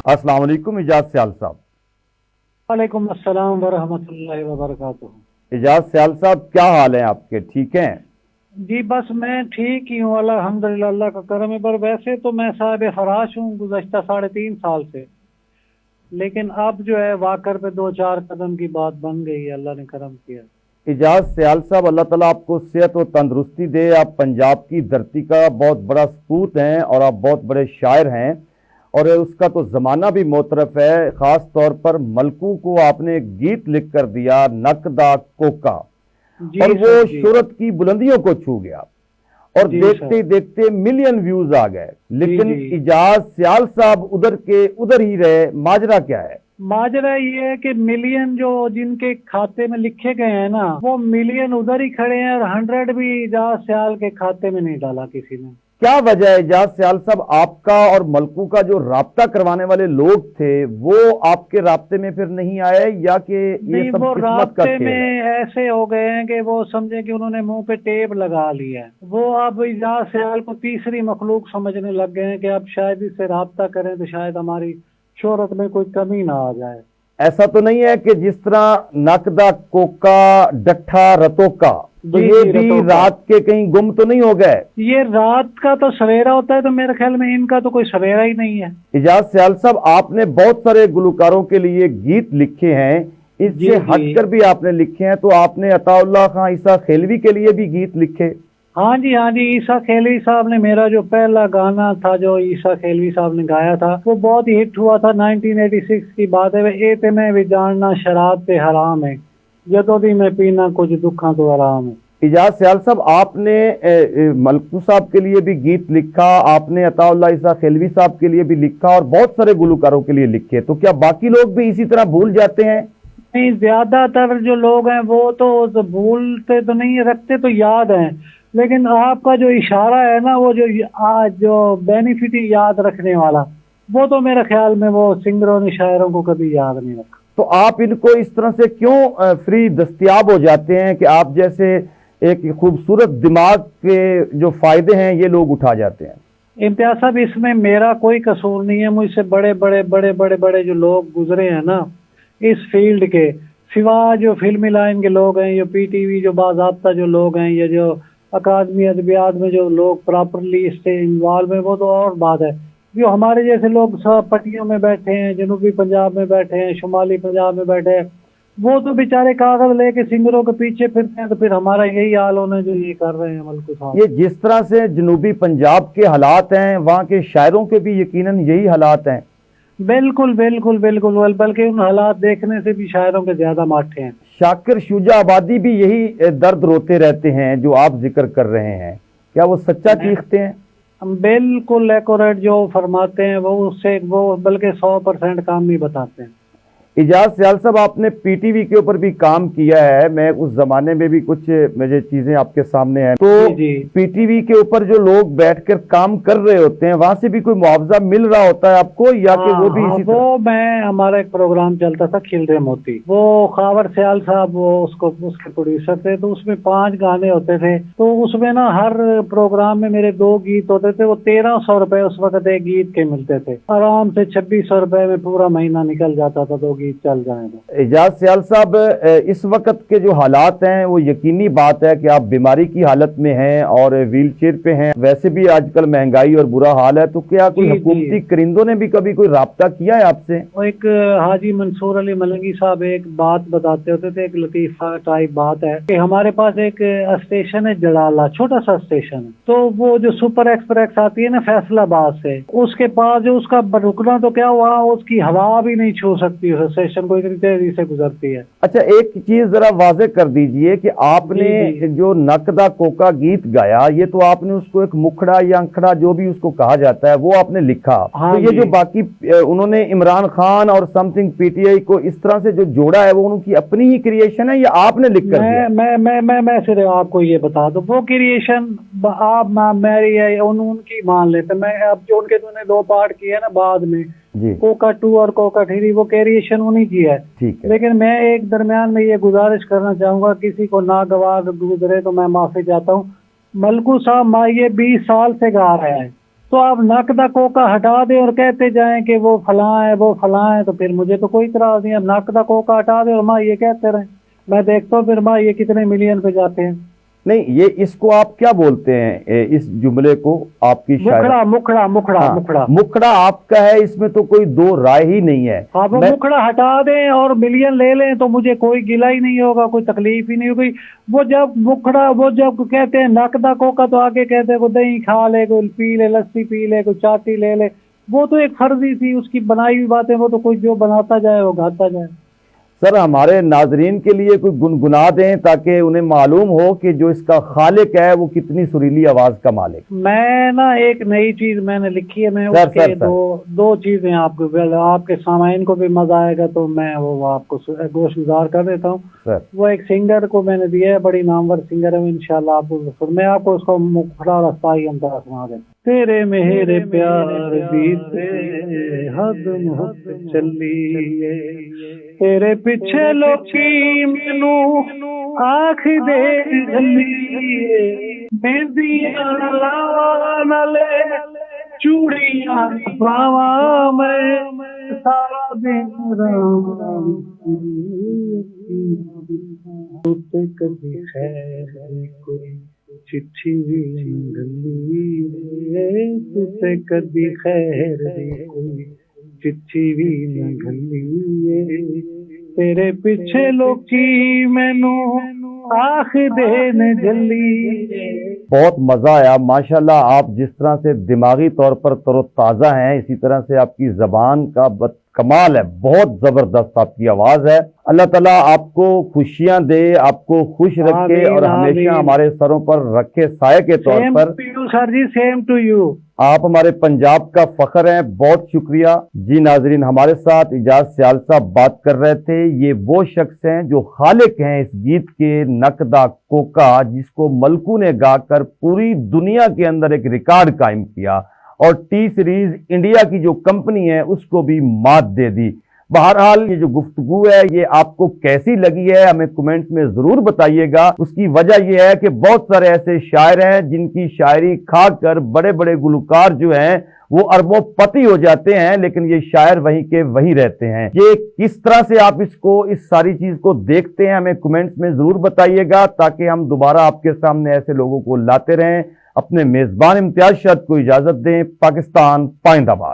अस्सलाम वालेकुम इजाज सयाल साहब। वालेकुम अस्सलाम वरहमतुल्लाहि वबरकातुहू। इजाज सयाल साहब, क्या हाल है आपके? ठीक हैं? जी बस मैं ठीक ही हूँ, अल्हम्दुलिल्लाह, अल्लाह का करम है। पर वैसे तो मैं साहिब फराश हूँ गुज़श्ता 3.5 साल से, लेकिन अब जो है वाकर पे 2-4 कदम की बात बन गई है, अल्लाह ने करम किया। इजाज सयाल साहब, अल्लाह ताला आपको सेहत और तंदुरुस्ती दे। आप पंजाब की धरती का बहुत बड़ा सपूत हैं और आप बहुत बड़े शायर हैं, और उसका तो ज़माना भी मोतरफ है। ख़ास तौर पर मलकू को आपने एक गीत लिख कर दिया, नकदा कोका, और वो शोहरत की बुलंदियों को छू गया और देखते देखते मिलियन व्यूज आ गए। लेकिन इजाज सयाल साहब उधर के उधर ही रहे। माजरा क्या है? माजरा ये है कि मिलियन जो जिनके खाते में लिखे गए हैं ना, वो मिलियन उधर ही खड़े हैं और 100 भी इजाज सयाल के खाते में नहीं डाला किसी ने। क्या वजह है इजाज सयाल साहब, आपका और मलकू का जो राब्ता करवाने वाले लोग थे वो आपके राब्ते में फिर नहीं आए, या कि ये सब किस्मत का खेल है? में ऐसे हो गए हैं कि वो समझे कि उन्होंने मुंह पे टेप लगा लिया है। वो अब इजाज सयाल को तीसरी मखलूक समझने लग गए हैं कि अब शायद इससे राब्ता करें तो शायद हमारी शोहरत में कोई कमी ना आ जाए। ऐसा तो नहीं है कि जिस तरह नकदा कोका डट्ठा रतोका, तो ये भी रात के कहीं गुम तो नहीं हो गए? ये रात का तो सवेरा होता है, तो मेरे ख्याल में इनका तो कोई सवेरा ही नहीं है। इजाज सयाल साहब, आपने बहुत सारे गुलकारों के लिए गीत लिखे हैं, इससे हटकर भी आपने लिखे हैं। तो आपने अताउल्लाह खां ईसा खेलवी के लिए भी गीत लिखे? हाँ जी, ईसा खेलवी साहब ने, मेरा जो पहला गाना था जो ईसा खेलवी साहब ने गाया था, वो बहुत ही हिट हुआ था। 1986 की बात है। ए ते मैं भी जानना शराब पे हराम है, जदों दी मैं पीना कुछ दुखा तो आराम है। इजाज सयाल साहब, आपने मलकू साहब के लिए भी गीत लिखा, आपने अताउल्लाह ईसा खेलवी साहब के लिए भी लिखा, और बहुत सारे गुलकारों के लिए लिखे। तो क्या बाकी लोग भी इसी तरह भूल जाते हैं? नहीं, ज्यादातर जो लोग हैं वो तो भूलते तो नहीं, रखते तो याद हैं। लेकिन आपका जो इशारा है ना, वो जो बेनिफिट याद रखने वाला, वो तो मेरे ख्याल में वो सिंगरों ने शायरों को कभी याद नहीं रखा। तो आप इनको इस तरह से क्यों फ्री दस्तयाब हो जाते हैं कि आप जैसे एक खूबसूरत दिमाग के जो फायदे हैं ये लोग उठा जाते हैं? इम्तियाज साहब, इसमें मेरा कोई कसूर नहीं है। मुझसे बड़े बड़े जो लोग गुजरे हैं ना इस फील्ड के, सिवा जो फिल्मी लाइन के लोग हैं, जो पीटीवी जो बाज़ाब्ता जो लोग हैं, या जो अकादमी अदबियात में जो लोग प्रॉपरली इससे इन्वॉल्व हैं, वो तो और बात है। जो हमारे जैसे लोग सब पट्टियों में बैठे हैं, जनूबी पंजाब में बैठे हैं, शुमाली पंजाब में बैठे हैं, वो तो बेचारे कागज लेके सिंगरों के पीछे फिरते हैं। तो फिर हमारा यही हाल होना जो ये कर रहे हैं मलकू साहब। ये जिस तरह से जनूबी पंजाब के हालात हैं, वहाँ के शायरों के भी यकीनन यही हालात हैं। बिल्कुल बिल्कुल बिल्कुल, बल्कि उन हालात देखने से भी शायरों के ज्यादा माठे हैं। शाकिर शुजा आबादी भी यही दर्द रोते रहते हैं जो आप जिक्र कर रहे हैं, क्या वो सच्चा चीखते हैं? बिल्कुल एक्यूरेट जो फरमाते हैं वो, उससे वो बल्कि 100% काम ही बताते हैं। इजाज सयाल साहब, आपने पीटीवी के ऊपर भी काम किया है। मैं उस जमाने में भी कुछ मुझे चीजें आपके सामने हैं। तो पीटीवी के ऊपर जो लोग बैठकर काम कर रहे होते हैं, वहां से भी कोई मुआवजा मिल रहा होता है आपको, या कि वो भी इसी तरह? वो मैं, हमारा एक प्रोग्राम चलता था खिलरे मोती, वो खावर सयाल साहब वो उसके प्रोड्यूसर थे। तो उसमें 5 गाने होते थे। तो उसमें ना हर प्रोग्राम में मेरे 2 गीत होते थे। वो 1300 रुपए उस वक्त एक गीत के मिलते थे। आराम से 2600 रुपए में पूरा महीना निकल जाता था, 2 गीत चल जाएगा। इजाज सयाल साहब, इस वक्त के जो हालात हैं वो यकीनी बात है कि आप बीमारी की हालत में हैं और व्हील चेयर पे हैं। वैसे भी आजकल महंगाई और बुरा हाल है। तो क्या कोई हुकूमती करिंदों ने भी कभी कोई राब्ता किया है आपसे? वो एक हाजी मंसूर अली मलंगी साहब एक बात बताते होते थे, एक लतीफा टाइप बात है कि हमारे पास एक स्टेशन है जलाला, छोटा सा स्टेशन है। तो वो जो सुपर एक्सप्रेस आती है ना फैसलाबाद से, उसके पास जो उसका रुकना, तो क्या हुआ, उसकी हवा भी नहीं छू सकती उस स्टेशन को, इतनी तेजी से गुजरती है। अच्छा, एक चीज जरा वाजे कर दीजिए कि आपने जो नकदा कोका गीत गाया, ये तो आपने उसको एक मुखड़ा या अंखड़ा जो भी उसको कहा जाता है वो आपने लिखा। तो ये जो बाकी उन्होंने इमरान खान और समथिंग पीटीआई को इस तरह से जो जोड़ा है, वो उनकी अपनी ही क्रिएशन है या आपने लिख कर दिया? मैं सिर्फ आपको ये बता दूं, वो क्रिएशन आप मेरी है, उनकी मान लेते। मैं अब जो उनके 2 पार्ट किए ना बाद में, कोका 2 और कोका 3, वो क्रिएशन उन्हीं की है। लेकिन मैं एक दरमियान में ये गुजारिश करना चाहूंगा, किसी को नागवार गुजरे तो मैं माफी चाहता हूँ। मलकू साहब ये 20 साल से गा रहे हैं, تو آپ نقدہ کوکا ہٹا دیں اور کہتے جائیں کہ وہ فلاں ہے وہ فلاں ہے، تو پھر مجھے تو کوئی اعتراض نہیں ہے، نقدہ کوکا ہٹا دیں اور ماں یہ کہتے رہیں، میں دیکھتا ہوں پھر ماں یہ کتنے ملین پہ جاتے ہیں۔ نہیں، یہ اس کو آپ کیا بولتے ہیں، اس جملے کو آپ کی شاعری؟ مکھڑا آپ کا ہے، اس میں تو کوئی دو رائے ہی نہیں ہے۔ آپ وہ مکھڑا ہٹا دیں اور ملین لے لیں تو مجھے کوئی گلہ ہی نہیں ہوگا، کوئی تکلیف ہی نہیں ہوگی۔ وہ جب کہتے ہیں نقدہ کوکا تو آگے کہتے ہیں کوئی دہی کھا لے، کوئی پی لے، لسی پی لے، کوئی چاٹی لے لے، وہ تو ایک فرضی تھی اس کی بنائی ہوئی باتیں، وہ تو کوئی جو بناتا جائے وہ گاتا جائے۔ سر ہمارے ناظرین کے لیے کوئی گنگنا دیں تاکہ انہیں معلوم ہو کہ جو اس کا خالق ہے وہ کتنی سریلی آواز کا مالک۔ میں نا ایک نئی چیز میں نے لکھی ہے، میں اس کے دو چیزیں آپ کے سامعین کو بھی مزہ آئے گا تو میں وہ آپ کو گوش گزار کر دیتا ہوں۔ وہ ایک سنگر کو میں نے دیا ہے، بڑی نامور سنگر ہے، انشاءاللہ آپ کو میں آپ کو اس کو مکھڑا اور استائی انداز سنا دیں۔ تیرے میرے پیار دی سے حد محبت چلی، تیرے پیچھے لوکی مینو آنکھ دے جلی، مہندیاں لاوا نالے چوڑیاں پاواں میں، سارا دن رام رام تے کبھی خیر کوئی چٹھی بھی گلی، تے کبھی خیر کوئی چٹھی بھی نہ گلی، تیرے پیچھے لوکی مینو آنکھ دین جلی۔ بہت مزہ آیا ماشاءاللہ، آپ جس طرح سے دماغی طور پر تر و تازہ ہیں اسی طرح سے آپ کی زبان کا کمال ہے، بہت زبردست آپ کی آواز ہے۔ اللہ تعالیٰ آپ کو خوشیاں دے، آپ کو خوش رکھے اور ہمیشہ ہمارے سروں پر رکھے سائے کے طور پر۔ سر جی سیم ٹو یو، آپ ہمارے پنجاب کا فخر ہیں، بہت شکریہ جی۔ ناظرین، ہمارے ساتھ اعجاز سیال صاحب بات کر رہے تھے، یہ وہ شخص ہیں جو خالق ہیں اس گیت کے نقدہ کوکا، جس کو ملکو نے گا کر پوری دنیا کے اندر ایک ریکارڈ قائم کیا اور ٹی سیریز انڈیا کی جو کمپنی ہے اس کو بھی مات دے دی۔ بہرحال یہ جو گفتگو ہے یہ آپ کو کیسی لگی ہے ہمیں کمنٹس میں ضرور بتائیے گا۔ اس کی وجہ یہ ہے کہ بہت سارے ایسے شاعر ہیں جن کی شاعری کھا کر بڑے بڑے گلوکار جو ہیں وہ اربوں پتی ہو جاتے ہیں، لیکن یہ شاعر وہیں کے وہی رہتے ہیں۔ یہ کس طرح سے آپ اس ساری چیز کو دیکھتے ہیں ہمیں کمنٹس میں ضرور بتائیے گا تاکہ ہم دوبارہ آپ کے سامنے ایسے لوگوں کو لاتے رہیں۔ اپنے میزبان امتیاز شرط کو اجازت دیں۔ پاکستان پائند آباد۔